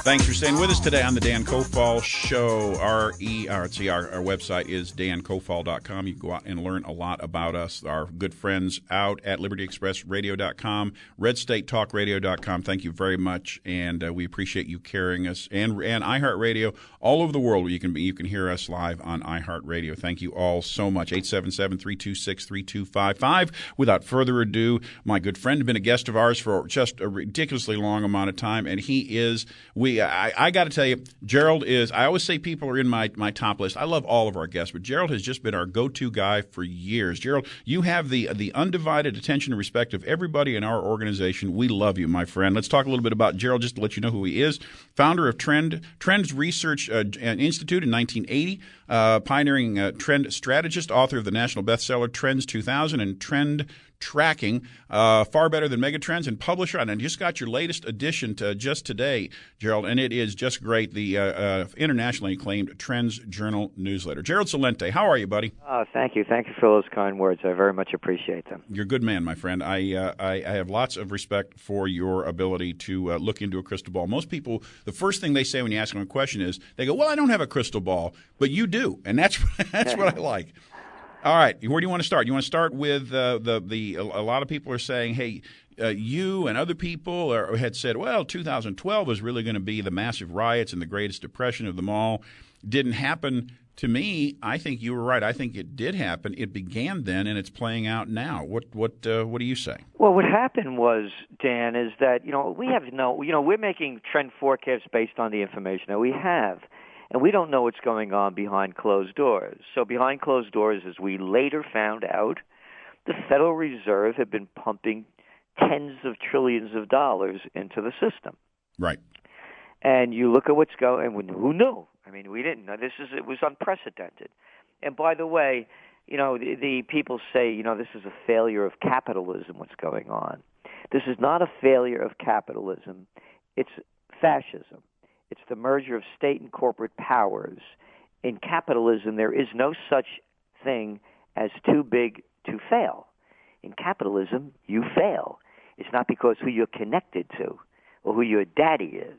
Thanks for staying with us today on the Dan Kofal Show. Our website is dankofal.com. You can go out and learn a lot about us. Our good friends out at libertyexpressradio.com, redstatetalkradio.com. Thank you very much, and we appreciate you carrying us. And iHeartRadio all over the world. You can hear us live on iHeartRadio. Thank you all so much. 877-326-3255. Without further ado, my good friend has been a guest of ours for just a ridiculously long amount of time, and he is I got to tell you, Gerald is – I always say people are in my top list. I love all of our guests, but Gerald has just been our go-to guy for years. Gerald, you have the undivided attention and respect of everybody in our organization. We love you, my friend. Let's talk a little bit about Gerald just to let you know who he is. Founder of Trends Research Institute in 1980, pioneering trend strategist, author of the national bestseller Trends 2000 and Trend Tracking, far better than Megatrends, and publisher. And I just got your latest edition just today, Gerald, and it is just great, the internationally acclaimed TrendsJournal newsletter. Gerald Celente, how are you, buddy? Thank you. Thank you for those kind words. I very much appreciate them. You're a good man, my friend. I have lots of respect for your ability to look into a crystal ball. Most people, the first thing they say when you ask them a question is, they go, well, I don't have a crystal ball, but you do, and that's what I like. All right, where do you want to start? You want to start with a lot of people are saying, hey, you and other people had said, well, 2012 was really going to be the massive riots and the greatest depression of them all. Didn't happen. To me, I think you were right. I think it did happen. It began then, and it's playing out now. What do you say? Well, what happened was, Dan, is that we're making trend forecasts based on the information that we have. And we don't know what's going on behind closed doors. So behind closed doors, as we later found out, the Federal Reserve had been pumping tens of trillions of dollars into the system. Right. And you look at what's going, and who knew? I mean, we didn't know. It was unprecedented. And by the way, the people say, this is a failure of capitalism, what's going on. This is not a failure of capitalism. It's fascism. It's the merger of state and corporate powers. In capitalism, there is no such thing as too big to fail. In capitalism, you fail. It's not because who you're connected to or who your daddy is.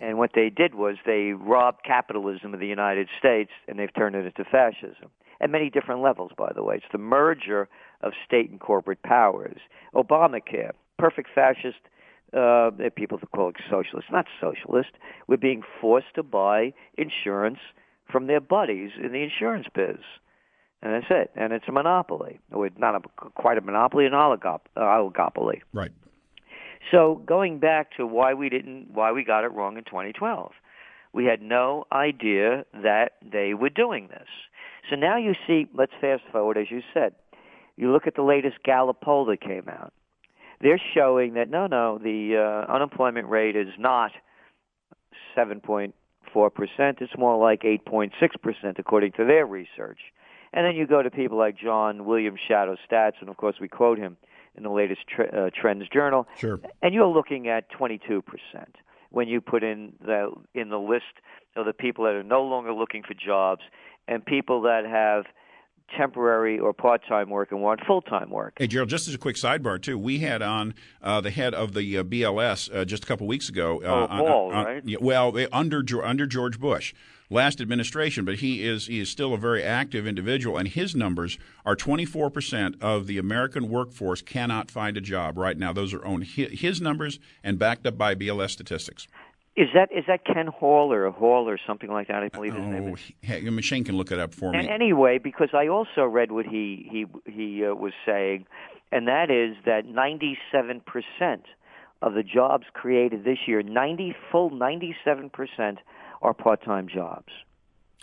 And what they did was they robbed capitalism of the United States, and they've turned it into fascism. At many different levels, by the way. It's the merger of state and corporate powers. Obamacare, perfect fascist. People call it socialist. Not socialist. We're being forced to buy insurance from their buddies in the insurance biz. And that's it. And it's a monopoly. Or not quite a monopoly, an oligopoly. Right. So going back to why we got it wrong in 2012. We had no idea that they were doing this. So now you see, let's fast forward, as you said. You look at the latest Gallup poll that came out. They're showing that, the unemployment rate is not 7.4%. It's more like 8.6%, according to their research. And then you go to people like John William Shadow Stats, and, of course, we quote him in the latest TrendsJournal. Sure. And you're looking at 22% when you put in the list of the people that are no longer looking for jobs and people that have temporary or part-time work and want full-time work. Hey, Gerald, just as a quick sidebar, too, we had on the head of the BLS just a couple weeks ago. Paul, right? Well, under George Bush, last administration, but he is still a very active individual, and his numbers are 24% of the American workforce cannot find a job right now. Those are on his numbers and backed up by BLS statistics. Is that Ken Hall or something like that? I believe his name is. Hey, a machine can look it up for me. And anyway, because I also read what he was saying, and that is that 97% of the jobs created this year, 97% are part-time jobs.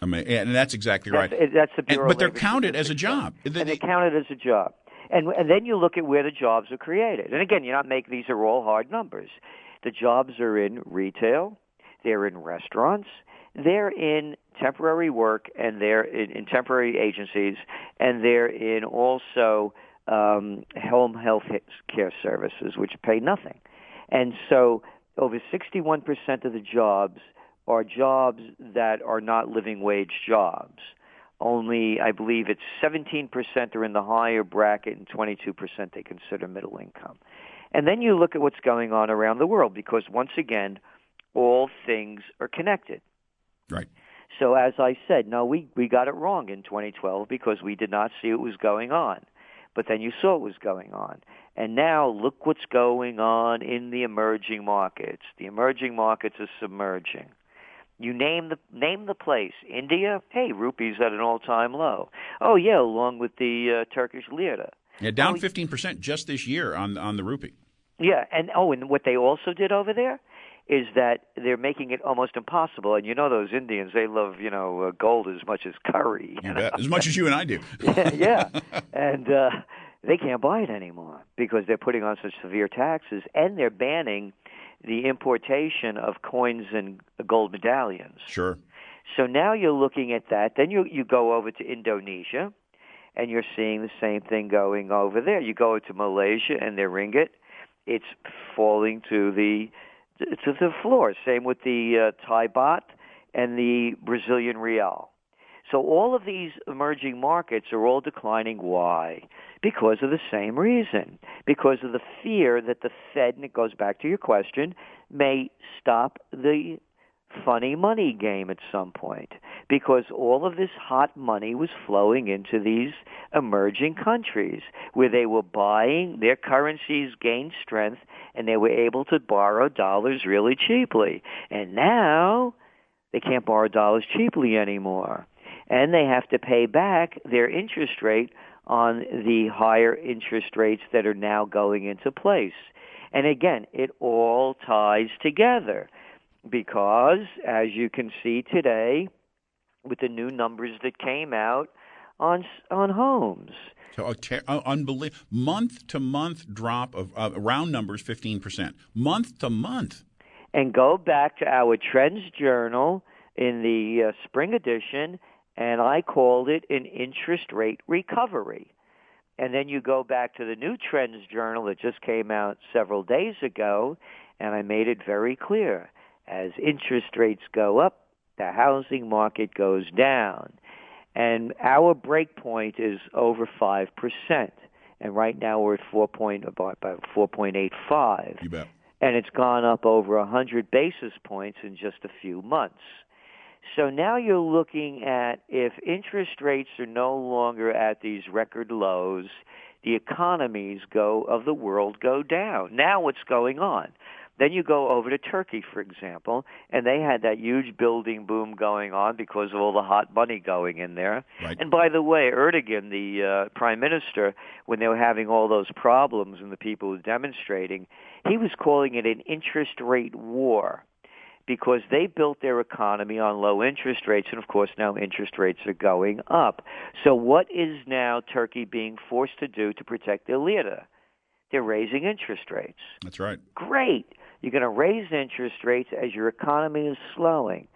I mean, and that's exactly right. That's the Bureau. But they're counted as a job. They're counted as a job. And then you look at where the jobs are created. And again, these are all hard numbers. The jobs are in retail, they're in restaurants, they're in temporary work, and they're in temporary agencies, and they're in also home health care services, which pay nothing. And so over 61% of the jobs are jobs that are not living wage jobs. Only, I believe it's 17% are in the higher bracket and 22% they consider middle income. And then you look at what's going on around the world, because once again, all things are connected. Right. So as I said, no, we got it wrong in 2012 because we did not see what was going on. But then you saw what was going on. And now look what's going on in the emerging markets. The emerging markets are submerging. You name the place. India, hey, rupee's at an all-time low. Oh, yeah, along with the Turkish lira. Yeah, down 15% just this year on the rupee. Yeah, and what they also did over there is that they're making it almost impossible. And you know those Indians, they love, gold as much as curry. You bet. As much as you and I do. Yeah. And they can't buy it anymore because they're putting on such severe taxes, and they're banning the importation of coins and gold medallions. Sure. So now you're looking at that. Then you go over to Indonesia, and you're seeing the same thing going over there. You go to Malaysia, and their ringgit, it's falling to the floor. Same with the Thai baht and the Brazilian real. So all of these emerging markets are all declining. Why? Because of the same reason. Because of the fear that the Fed, and it goes back to your question, may stop the funny money game at some point. Because all of this hot money was flowing into these emerging countries where they were buying, their currencies gained strength, and they were able to borrow dollars really cheaply. And now they can't borrow dollars cheaply anymore. And they have to pay back their interest rate on the higher interest rates that are now going into place. And again, it all ties together because, as you can see today, with the new numbers that came out on homes. So unbelievable. Month-to-month drop of round numbers, 15%. Month-to-month. And go back to our Trends Journal in the spring edition, and I called it an interest rate recovery. And then you go back to the new Trends Journal that just came out several days ago, and I made it very clear. As interest rates go up, the housing market goes down. And our break point is over 5%. And right now we're at about 4.85. You bet. And it's gone up over 100 basis points in just a few months. So now you're looking at if interest rates are no longer at these record lows, the economies of the world go down. Now what's going on? Then you go over to Turkey, for example, and they had that huge building boom going on because of all the hot money going in there. Right. And by the way, Erdogan, the prime minister, when they were having all those problems and the people were demonstrating, he was calling it an interest rate war because they built their economy on low interest rates, and of course now interest rates are going up. So what is now Turkey being forced to do to protect their lira? They're raising interest rates. That's right. Great. You're going to raise interest rates as your economy is slowing.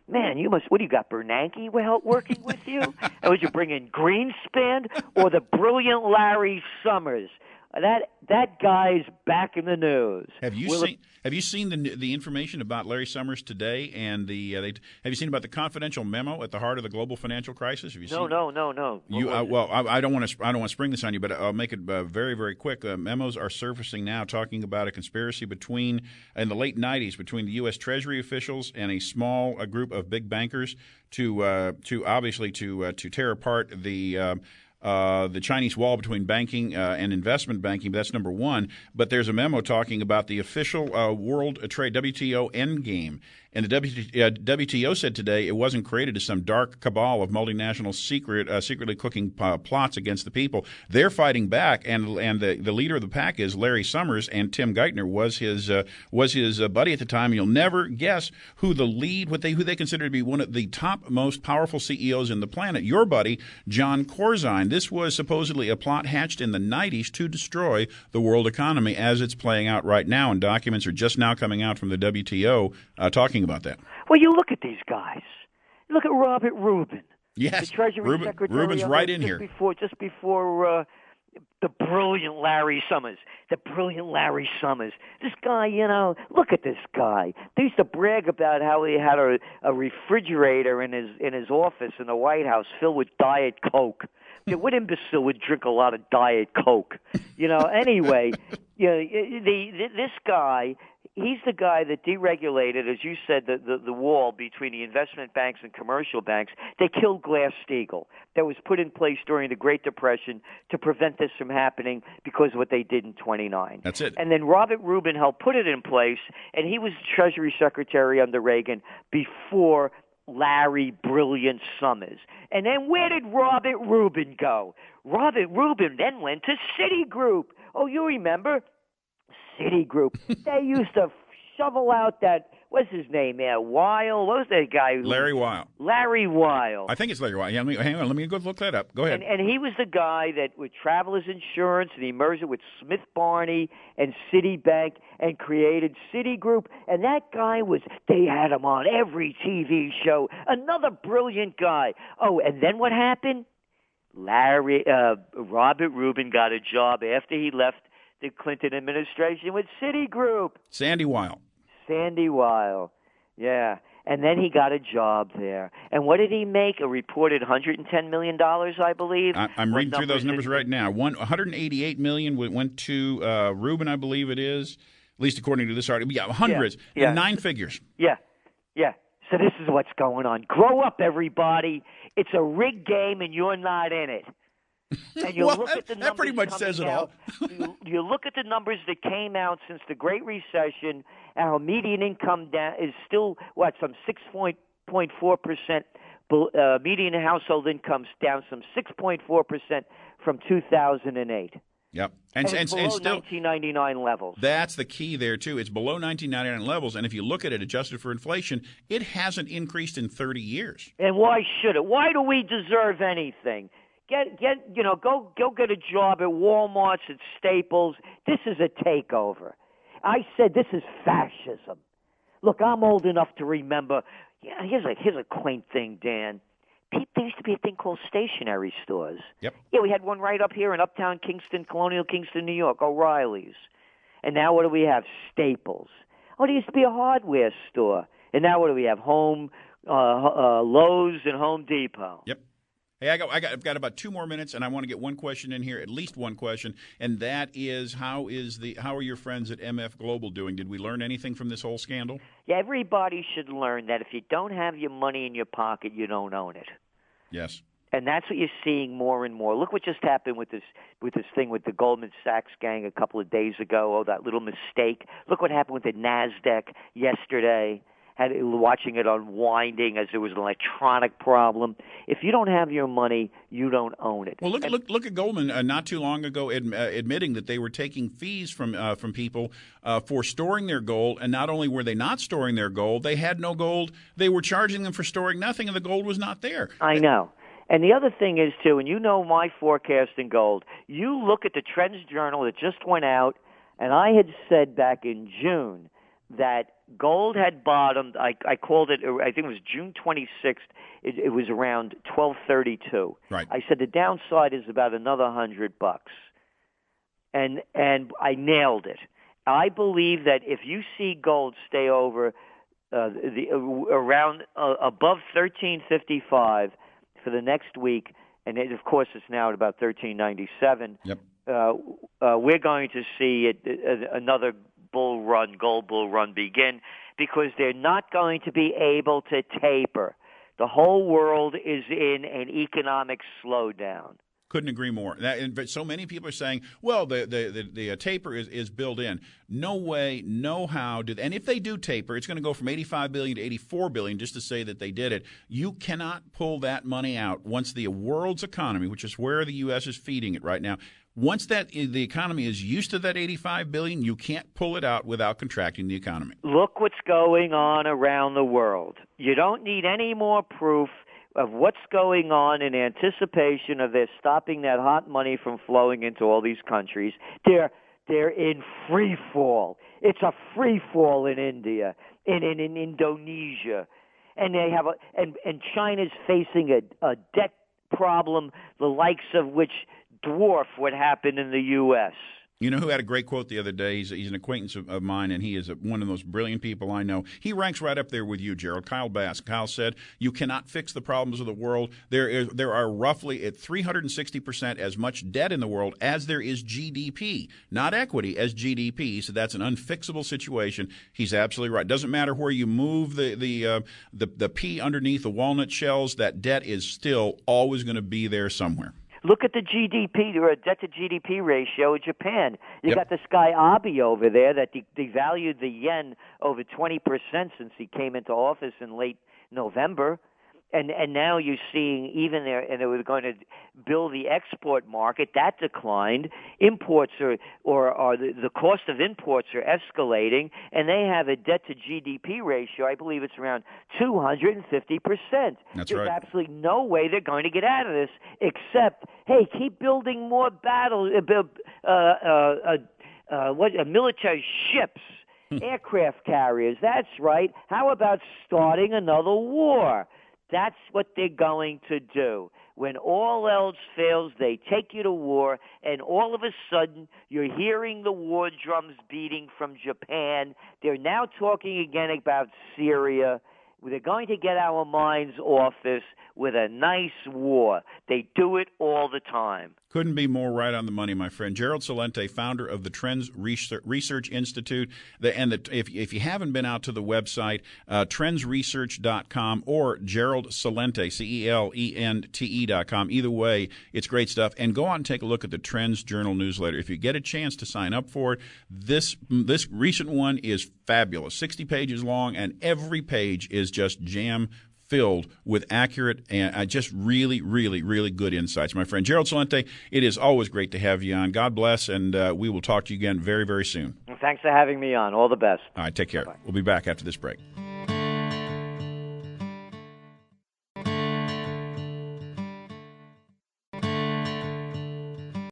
Man, what do you got, Bernanke working with you? And would you bring in Greenspan or the brilliant Larry Summers? That guy's back in the news. Have you seen the information about Larry Summers today? And have you seen about the confidential memo at the heart of the global financial crisis? Have you seen? No. I don't want to spring this on you, but I'll make it very, very quick. Memos are surfacing now talking about a conspiracy in the late '90s between the U.S. Treasury officials and a small group of big bankers to tear apart the Chinese wall between banking and investment banking. That's number one. But there's a memo talking about the official World Trade WTO endgame. And the WTO said today it wasn't created as some dark cabal of multinational secretly cooking plots against the people. They're fighting back, and the leader of the pack is Larry Summers, and Tim Geithner was his buddy at the time. You'll never guess who they consider to be one of the top most powerful CEOs in the planet. Your buddy, John Corzine. This was supposedly a plot hatched in the 90s to destroy the world economy as it's playing out right now, and documents are just now coming out from the WTO talking about that. Well, you look at these guys. Look at Robert Rubin. Yes, the Treasury Secretary. Rubin's right in here. Just before the brilliant Larry Summers. This guy, look at this guy. They used to brag about how he had a refrigerator in his office in the White House filled with Diet Coke. What imbecile would drink a lot of Diet Coke? Anyway, this guy, He's the guy that deregulated, as you said, the wall between the investment banks and commercial banks. They killed Glass-Steagall. That was put in place during the Great Depression to prevent this from happening because of what they did in 29. That's it. And then Robert Rubin helped put it in place, and he was Treasury Secretary under Reagan before Larry Brilliant Summers. And then where did Robert Rubin go? Robert Rubin then went to Citigroup. Oh, you remember? Citigroup. They used to shovel out that, what's his name there? Weil? What was that guy? Larry Weil. Larry Weil. I think it's Larry Weil. Yeah, hang on. Let me go look that up. Go ahead. And he was the guy that with Travelers Insurance, and he merged it with Smith Barney and Citibank and created Citigroup. And that guy they had him on every TV show. Another brilliant guy. Oh, and then what happened? Robert Rubin got a job after he left the Clinton administration with Citigroup. Sandy Weil. Yeah. And then he got a job there. And what did he make? A reported $110 million, I believe. I'm reading through those numbers right now. $188 million went to Rubin, I believe it is, at least according to this article. Yeah, hundreds, and 9 figures. Yeah. So this is what's going on. Grow up, everybody. It's a rigged game, and you're not in it. And you look at the numbers that pretty much says it all. you look at the numbers that came out since the Great Recession. Our median income is still some 6.4%. Median household income's down some 6.4% from 2008. Yep, and it's below still 1999 levels. That's the key there too. It's below 1999 levels, and if you look at it adjusted for inflation, it hasn't increased in 30 years. And why should it? Why do we deserve anything? Go get a job at Walmart, at Staples. This is a takeover. I said this is fascism. Look, I'm old enough to remember. Yeah, here's a quaint thing, Dan. There used to be a thing called stationery stores. Yep. Yeah, we had one right up here in Uptown Kingston, Colonial Kingston, New York, O'Reilly's. And now what do we have? Staples. Oh, there used to be a hardware store. And now what do we have? Lowe's and Home Depot. Yep. Hey, I've got about 2 more minutes, and I want to get one question in here, at least one question, and that is how are your friends at MF Global doing? Did we learn anything from this whole scandal? Yeah, everybody should learn that if you don't have your money in your pocket, you don't own it. Yes. And that's what you're seeing more and more. Look what just happened with this thing with the Goldman Sachs gang a couple of days ago. Oh, that little mistake. Look what happened with the NASDAQ yesterday. Watching it unwinding as there was an electronic problem. If you don't have your money, you don't own it. Well, look at Goldman not too long ago admitting that they were taking fees from people for storing their gold, and not only were they not storing their gold, they had no gold. They were charging them for storing nothing, and the gold was not there. I know. And the other thing is, too, and you know my forecast in gold, you look at the TrendsJournal that just went out, and I had said back in June that gold had bottomed. I called it, I think it was June 26th. It was around 1232. Right. I said the downside is about another $100. And I nailed it. I believe that if you see gold stay over around above 1355 for the next week, and of course it's now at about 1397. Yep. We're going to see another gold bull run begin, because they're not going to be able to taper. The whole world is in an economic slowdown. Couldn't agree more. But so many people are saying, well, the taper is built in. No way, no how. And if they do taper, it's going to go from $85 billion to $84 billion, just to say that they did it. You cannot pull that money out once the world's economy, which is where the U.S. is feeding it right now, once the economy is used to that $85 billion, you can't pull it out without contracting the economy. Look what's going on around the world. You don't need any more proof of what's going on in anticipation of their stopping that hot money from flowing into all these countries. They're in free fall. It's a free fall in India, in Indonesia, and they have and China's facing a debt problem, the likes of which dwarf what happened in the U.S. You know who had a great quote the other day? He's an acquaintance of mine, and he is one of the most brilliant people I know. He ranks right up there with you, Gerald. Kyle Bass. Kyle said, "You cannot fix the problems of the world. There are roughly at 360% as much debt in the world as there is GDP, not equity, as GDP. So that's an unfixable situation." He's absolutely right. Doesn't matter where you move the pea underneath the walnut shells. That debt is still always going to be there somewhere. Look at the GDP or debt to GDP ratio of Japan. You Yep. got this guy Abe over there that devalued the yen over 20% since he came into office in late November. And now you're seeing even there, and they were going to build the export market. That declined. Imports the cost of imports are escalating, and they have a debt to GDP ratio. I believe it's around 250%. That's There's right. absolutely no way they're going to get out of this except, hey, keep building more military ships. Aircraft carriers. That's right. How about starting another war? That's what they're going to do. When all else fails, they take you to war, and all of a sudden, you're hearing the war drums beating from Japan. They're now talking again about Syria. They're going to get our minds off this with a nice war. They do it all the time. Couldn't be more right on the money, my friend. Gerald Celente, founder of the Trends Research Institute. If you haven't been out to the website, TrendsResearch.com or Gerald Celente, CELENTE.com. Either way, it's great stuff. And go out and take a look at the Trends Journal newsletter. If you get a chance to sign up for it, this recent one is fabulous. 60 pages long, and every page is just jam-filled with accurate and just really, really, really good insights. My friend Gerald Celente, it is always great to have you on. God bless, and we will talk to you again very, very soon. Thanks for having me on. All the best. All right, take care. Bye-bye. We'll be back after this break.